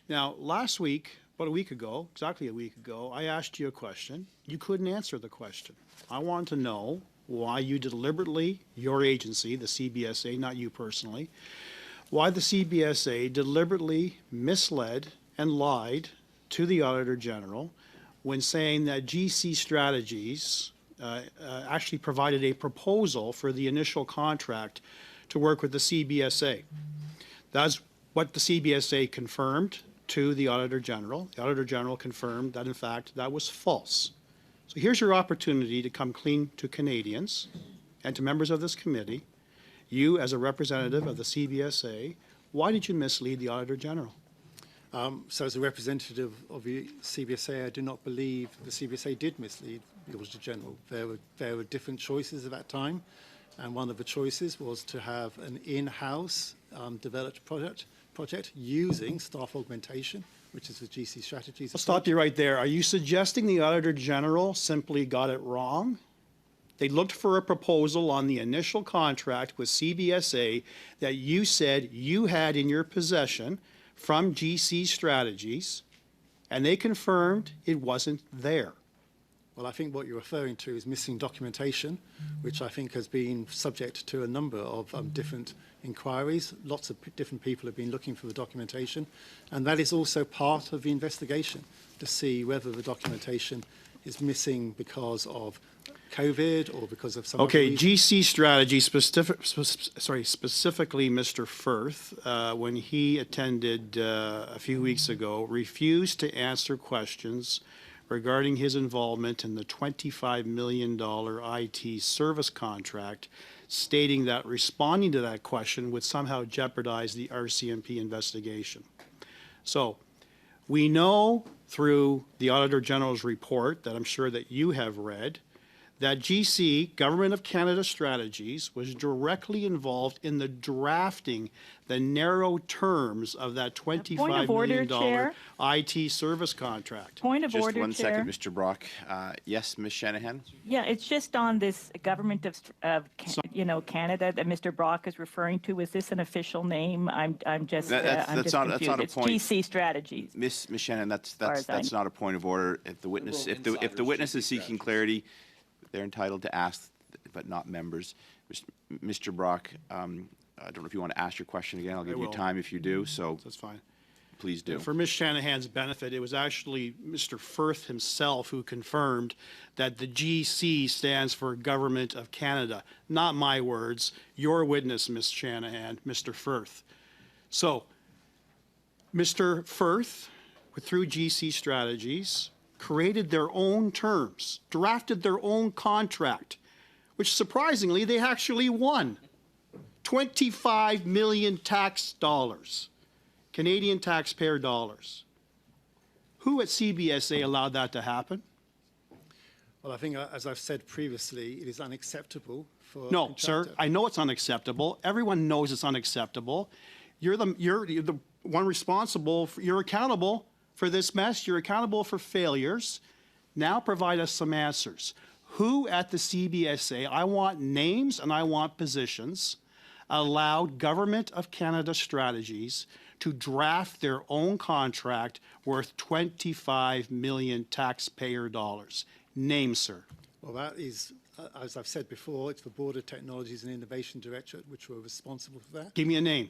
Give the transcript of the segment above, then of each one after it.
Now, last week, about a week ago, exactly a week ago, I asked you a question. You couldn't answer the question. I want to know why you deliberately, your agency, the CBSA, not you personally, why the CBSA deliberately misled and lied to the Auditor General when saying that GC Strategies actually provided a proposal for the initial contract to work with the CBSA. That's what the CBSA confirmed to the Auditor General. The Auditor General confirmed that, in fact, that was false. So here's your opportunity to come clean to Canadians and to members of this committee. You, as a representative of the CBSA, why did you mislead the Auditor General? So as a representative of the CBSA, I do not believe the CBSA did mislead the Auditor General. There were different choices at that time, and one of the choices was to have an in-house developed project using staff augmentation, which is the GC Strategies. I'll stop you right there. Are you suggesting the Auditor General simply got it wrong? They looked for a proposal on the initial contract with CBSA that you said you had in your possession from GC Strategies, and they confirmed it wasn't there. Well, I think what you're referring to is missing documentation, which I think has been subject to a number of different inquiries. Lots of different people have been looking for the documentation, and that is also part of the investigation to see whether the documentation is missing because of COVID or because of some other reason. GC Strategy, specifically Mr. Firth, when he attended a few weeks ago, refused to answer questions regarding his involvement in the $25 million IT service contract, stating that responding to that question would somehow jeopardize the RCMP investigation. So we know through the Auditor General's report that I'm sure that you have read that GC, Government of Canada Strategies, was directly involved in the drafting the narrow terms of that $25 million IT service contract. Point of order, Just one Chair. second, Mr. Brock. Yes, Ms. Shanahan? Yeah, it's just on this Government of Canada that Mr. Brock is referring to. Is this an official name? I'm just That's not confused. a It's point. GC Strategies. Ms. Shanahan, that's I not a point of order. If the witness is seeking clarity, they're entitled to ask, but not members. Mr. Brock, I don't know if you want to ask your question again. I'll give you time if you do. So that's fine. Please do. For Ms. Shanahan's benefit, it was actually Mr. Firth himself who confirmed that the GC stands for Government of Canada. Not my words. Your witness, Ms. Shanahan, Mr. Firth. So, Mr. Firth, through GC Strategies, created their own terms, drafted their own contract, which surprisingly they actually won. 25 million tax dollars, Canadian taxpayer dollars. Who at CBSA allowed that to happen? Well, I think, as I've said previously, it is unacceptable for. No, sir, I know it's unacceptable. Everyone knows it's unacceptable. You're the one responsible, you're accountable for this mess. You're accountable for failures. Now provide us some answers. Who at the CBSA, I want names and I want positions, allowed Government of Canada Strategies to draft their own contract worth 25 million taxpayer dollars? Name, sir. Well, that is, as I've said before, it's the Board of Technologies and Innovation Directorate which were responsible for that. Give me a name.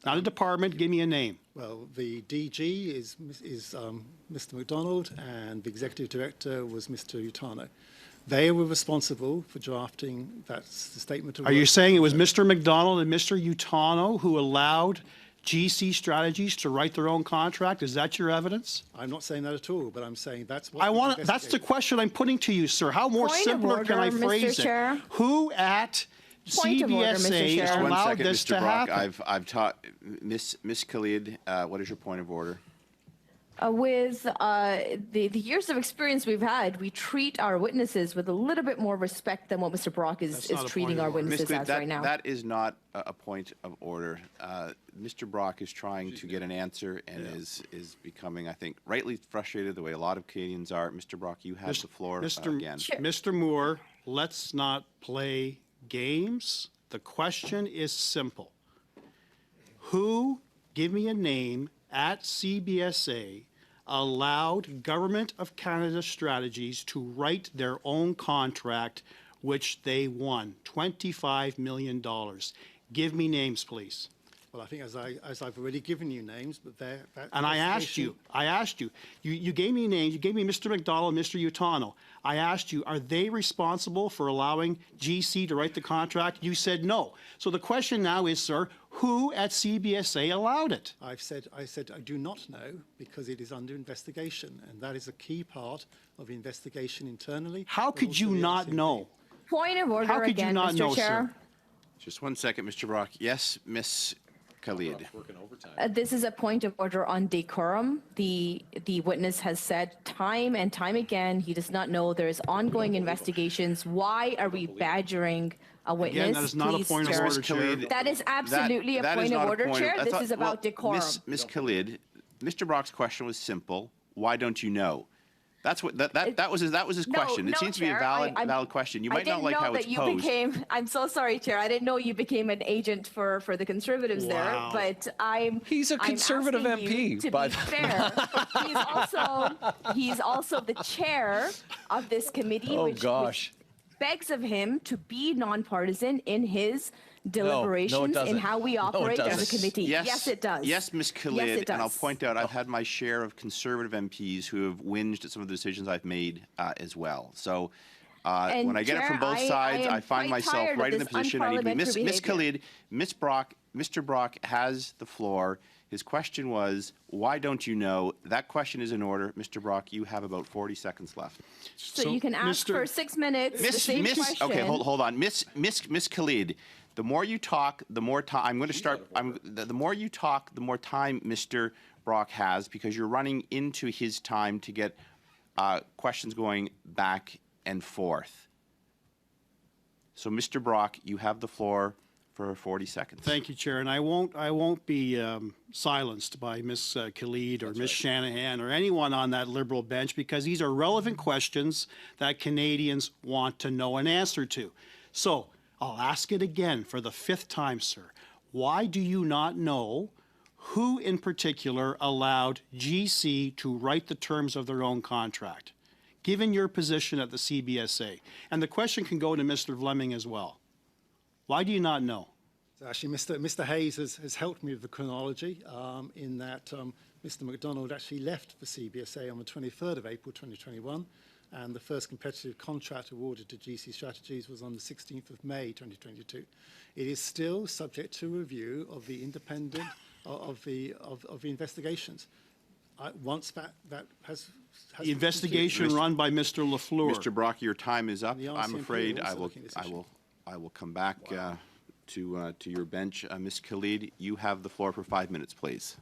Not a department, give me a name. Well, the DG is Mr. MacDonald, and the Executive Director was Mr. Utano. They were responsible for drafting that statement of work. Are you saying it was Mr. MacDonald and Mr. Utano who allowed GC Strategies to write their own contract? Is that your evidence? I'm not saying that at all, but I'm saying that's what that's the question I'm putting to you, sir. How more simpler can I phrase it? Who at CBSA allowed this to happen? I've taught Miss Khalid. What is your point of order? With the years of experience we've had, we treat our witnesses with a little bit more respect than what Mr. Brock is treating our witnesses as right now. That is not a point of order. Mr. Brock is trying to get an answer and is becoming, I think, rightly frustrated the way a lot of Canadians are. Mr. Brock, you have the floor again. Mr. Moore, let's not play games. The question is simple. Who, give me a name, at CBSA allowed Government of Canada Strategies to write their own contract, which they won, $25 million. Give me names, please. Well, I think as I've already given you names, but they're... And I asked you, you gave me names, you gave me Mr. McDonald, Mr. Utano. I asked you, are they responsible for allowing GC to write the contract? You said no. So the question now is, sir, who at CBSA allowed it? I said I do not know because it is under investigation, and that is a key part of investigation internally. How but could also you the not LCMP. Point know? of How order could you again, not Mr. know, Chair. Just 1 second, Mr. Brock. Yes, Miss Khalid. This is a point of order on decorum. The witness has said time and time again he does not know there is ongoing investigations. Why are we badgering a witness? Again, that is not a Please, point of Chair. order, Chair. That is absolutely a that is point of not a order, point Chair. I This thought- is about well, decorum. Miss Khalid, Mr. Brock's question was simple. Why don't you know? That's what that was his question. It seems to be a Chair, valid question. You might not like how it's I didn't know posed. that you became, I'm so sorry, Chair. I didn't know you became an agent for the Conservatives Wow. there, but He's a Conservative I'm asking you, MP, to but- be fair, he's also the chair of this committee, Oh, which gosh. begs of him to be nonpartisan in his deliberations in doesn't. how we No, it operate as a doesn't. committee. Yes, it does. Yes, Ms. Khalid, Yes, it and I'll does. point out I've had my share of Conservative MPs who have whinged at some of the decisions I've made as well. So And when I get it Chair, from both I sides, am I find quite myself tired of right in the this position I need to be. unparliamentary Miss behavior. Khalid, Mr. Brock has the floor. His question was, why don't you know? That question is in order. Mr. Brock, you have about 40 seconds left. So you can ask Mr. for 6 minutes the same question. Okay, hold on. Miss Khalid, the more you talk, the more time, I'm going to start, the more you talk, the more time Mr. Brock has, because you're running into his time to get questions going back and forth. So, Mr. Brock, you have the floor for 40 seconds. Thank you, Chair, and I won't be silenced by Ms. Khalid or Ms. Shanahan or anyone on that Liberal bench, because these are relevant questions that Canadians want to know an answer to. So I'll ask it again for the 5th time, sir. Why do you not know who in particular allowed GC to write the terms of their own contract, given your position at the CBSA? And the question can go to Mr. Vleming as well. Why do you not know? So actually, Mr. Hayes has helped me with the chronology in that Mr. McDonald actually left the CBSA on the 23rd of April 2021, and the first competitive contract awarded to GC Strategies was on the 16th of May 2022. It is still subject to review of the independent of the investigations. Once that has The investigation run by Mr. LaFleur. Mr. Brock, your time is up. The I'm RCMP afraid also I will looking at this issue. come back to your bench. Ms. Khalid, you have the floor for 5 minutes, please.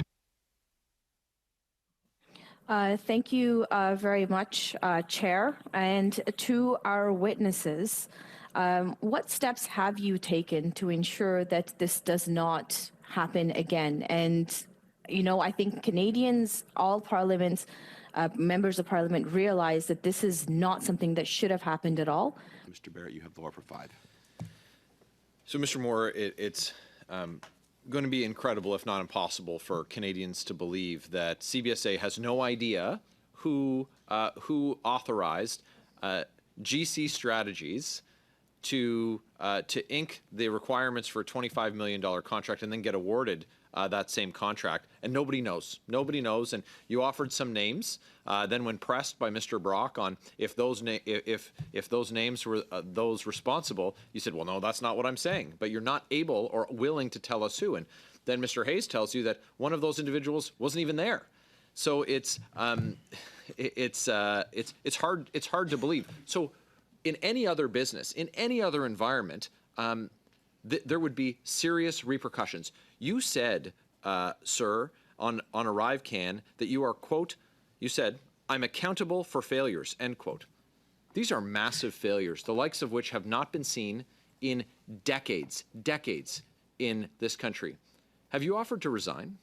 Thank you very much, Chair. And to our witnesses, what steps have you taken to ensure that this does not happen again? And, you know, I think Canadians, all parliaments, members of parliament realize that this is not something that should have happened at all. Mr. Barrett, you have the floor for 5. So, Mr. Moore, it's going to be incredible, if not impossible, for Canadians to believe that CBSA has no idea who authorized GC Strategies to ink the requirements for a $25 million contract and then get awarded that same contract, and nobody knows. Nobody knows. And you offered some names. Then, when pressed by Mr. Brock on if those names were those responsible, you said, "Well, no, that's not what I'm saying." But you're not able or willing to tell us who. And then Mr. Hayes tells you that one of those individuals wasn't even there. So it's hard to believe. So, in any other business, in any other environment, there would be serious repercussions. You said, sir, on ArriveCan that you are, quote, you said, "I'm accountable for failures," end quote. These are massive failures, the likes of which have not been seen in decades in this country. Have you offered to resign?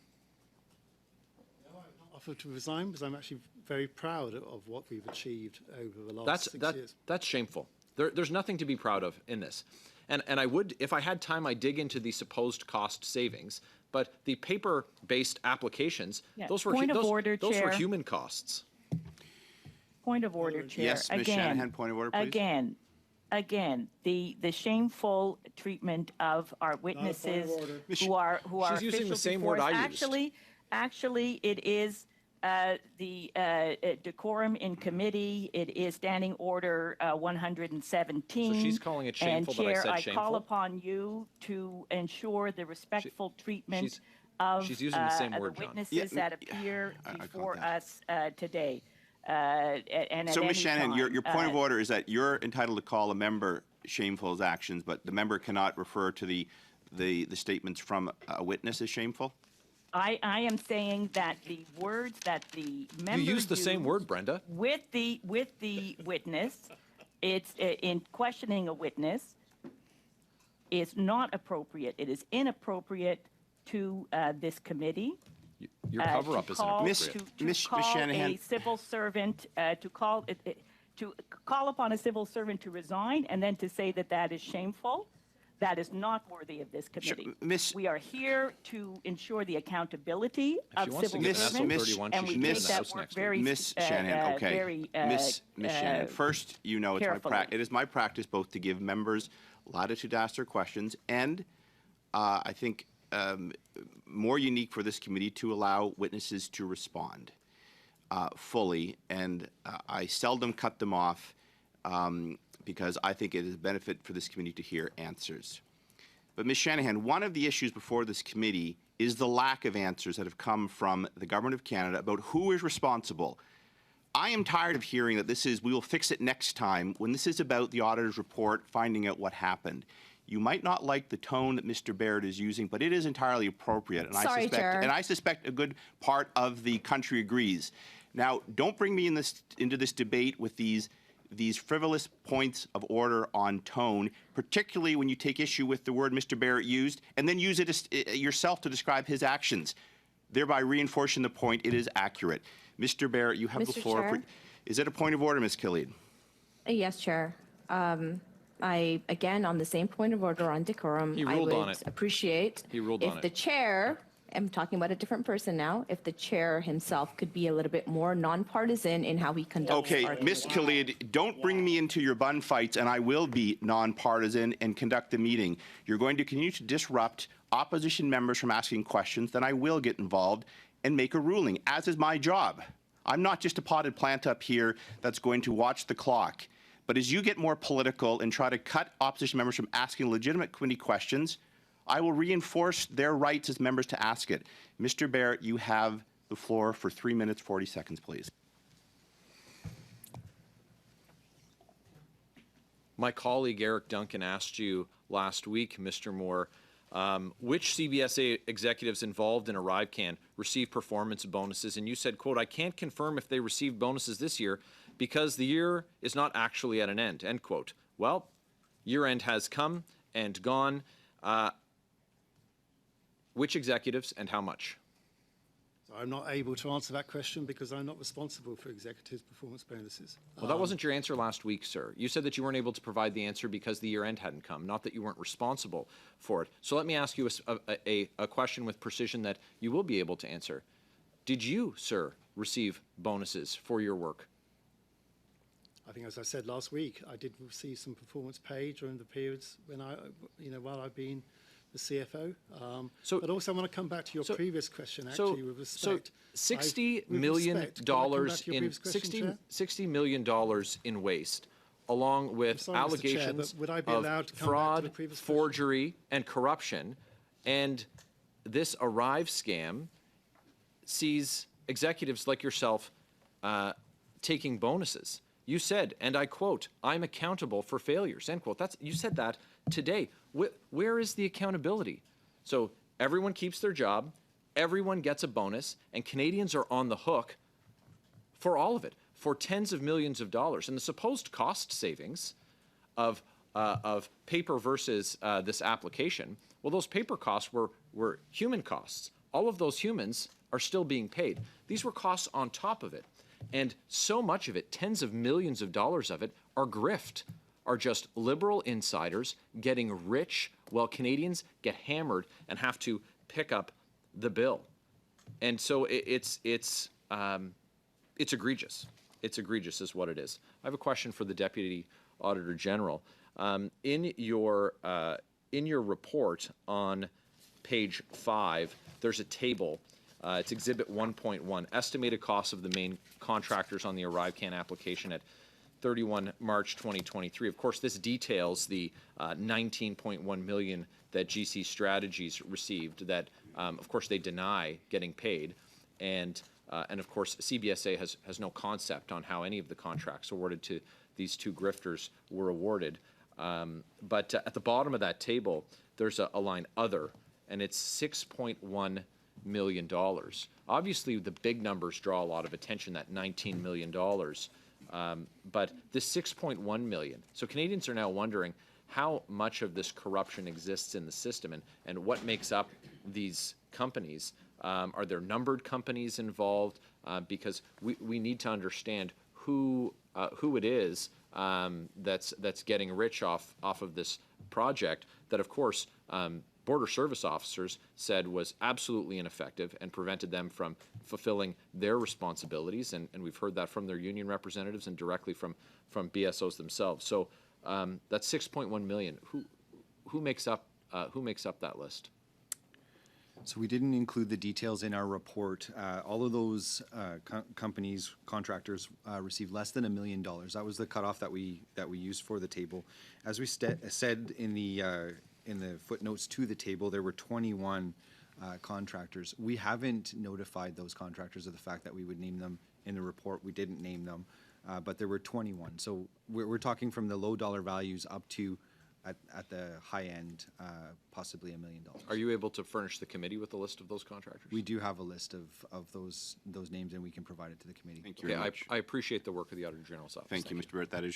No, I've not offered to resign because I'm actually very proud of what we've achieved over the last 6 years. That's shameful. There's nothing to be proud of in this. And I would, if I had time, I'd dig into the supposed cost savings but the paper-based applications, Yeah. those were Point of those, order, those were Chair. human costs. Point of order, Chair. Yes, Ms. Shanahan, point of order, please. Again, the shameful treatment of our witnesses who are She's using the official same before word us. I used. Actually, it is the decorum in committee. It is Standing Order 117. So she's calling it shameful that I said And Chair, I shameful? call upon you to ensure the respectful treatment of she's using the same word, John. witnesses that appear I before caught us today. And at So, any Ms. Shanahan, your time, point of order is that you're entitled to call a member shameful as actions, but the member cannot refer to the statements from a witness as shameful? I am saying that the words that the member You used the same used word, Brenda. with the witness, it's in questioning a witness, is not appropriate. It is inappropriate to this committee. Your cover-up to is call- inappropriate. To Ms. call Shanahan. a civil servant, to call upon a civil servant to resign and then to say that that is shameful, that is not worthy of this committee. Miss- We are here to ensure the accountability If she of wants to civil get an servants. SO31, And she we should take get an that house work next very, week. Miss Shanahan, okay. very, Miss Shanahan, first, you know, carefully. it is my practice both to give members latitude to ask their questions and I think more unique for this committee to allow witnesses to respond fully. And I seldom cut them off because I think it is a benefit for this committee to hear answers. But Ms. Shanahan, one of the issues before this committee is the lack of answers that have come from the Government of Canada about who is responsible. I am tired of hearing that this is, we will fix it next time, when this is about the auditor's report, finding out what happened. You might not like the tone that Mr. Barrett is using, but it is entirely appropriate. And Sorry, Chair. I suspect a good part of the country agrees. Now, don't bring me into this debate with these frivolous points of order on tone, particularly when you take issue with the word Mr. Barrett used, and then use it yourself to describe his actions, thereby reinforcing the point it is accurate. Mr. Barrett, you have the Mr. floor. Chair? Is it a point of order, Ms. Khalid? Yes, Chair. Again, on the same point of order on decorum, He I ruled would on it. appreciate He ruled if on it. the chair, I'm talking about a different person now, if the chair himself could be a little bit more nonpartisan in how he conducts Okay, our Ms. committee. Khalid, don't bring me into your bun fights, and I will be nonpartisan and conduct the meeting. You're going to continue to disrupt opposition members from asking questions, then I will get involved and make a ruling, as is my job. I'm not just a potted plant up here that's going to watch the clock. But as you get more political and try to cut opposition members from asking legitimate committee questions, I will reinforce their rights as members to ask it. Mr. Barrett, you have the floor for 3 minutes, 40 seconds, please. My colleague Eric Duncan asked you last week, Mr. Moore, which CBSA executives involved in ArriveCAN receive performance bonuses, and you said, quote, I can't confirm if they received bonuses this year because the year is not actually at an end, end quote. Well, year end has come and gone. Which executives and how much? So I'm not able to answer that question because I'm not responsible for executives' performance bonuses. Well, that wasn't your answer last week, sir. You said that you weren't able to provide the answer because the year end hadn't come, not that you weren't responsible for it. So let me ask you a question with precision that you will be able to answer. Did you, sir, receive bonuses for your work? I think, as I said last week, I did receive some performance pay during the periods when while I've been the CFO. But also I want to come back to your previous question, actually, with respect. So $60 million in $60 million in waste, along with sorry, Mr. Chair, allegations but would I be allowed to of come back to fraud, the previous question? forgery, and corruption, and this Arrive scam sees executives like yourself taking bonuses. You said, and I quote, I'm accountable for failures, end quote. You said that today. Where is the accountability? So everyone keeps their job, everyone gets a bonus, and Canadians are on the hook for all of it, for tens of millions of dollars. And the supposed cost savings of paper versus this application, well, those paper costs were human costs. All of those humans are still being paid. These were costs on top of it. And so much of it, tens of millions of dollars of it, are grift, are just liberal insiders getting rich while Canadians get hammered and have to pick up the bill. And so it's egregious. It's egregious is what it is. I have a question for the Deputy Auditor General. In your report on page 5, there's a table. It's Exhibit 1.1, estimated costs of the main contractors on the ArriveCAN application at 31 March 2023. Of course, this details the 19.1 million that GC Strategies received that, of course, they deny getting paid. And of course, CBSA has no concept on how any of the contracts awarded to these two grifters were awarded. But at the bottom of that table, there's a line other, and it's $6.1 million. Obviously, the big numbers draw a lot of attention, that $19 million. But this 6.1 million, so Canadians are now wondering how much of this corruption exists in the system and what makes up these companies. Are there numbered companies involved? Because we need to understand who it is that's getting rich off of this project that, of course, border service officers said was absolutely ineffective and prevented them from fulfilling their responsibilities. And we've heard that from their union representatives and directly from BSOs themselves. So that's 6.1 million. Who makes up that list? So we didn't include the details in our report. All of those companies, contractors, received less than $1 million. That was the cutoff that we used for the table. As we said in the footnotes to the table, there were 21 contractors. We haven't notified those contractors of the fact that we would name them in the report. We didn't name them, but there were 21. So we're talking from the low dollar values up to at the high end, possibly $1 million. Are you able to furnish the committee with a list of those contractors? We do have a list of those names, and we can provide it to the committee. Thank you very much. I appreciate the work of the Auditor General's office. Thank you, Mr. Barrett. That is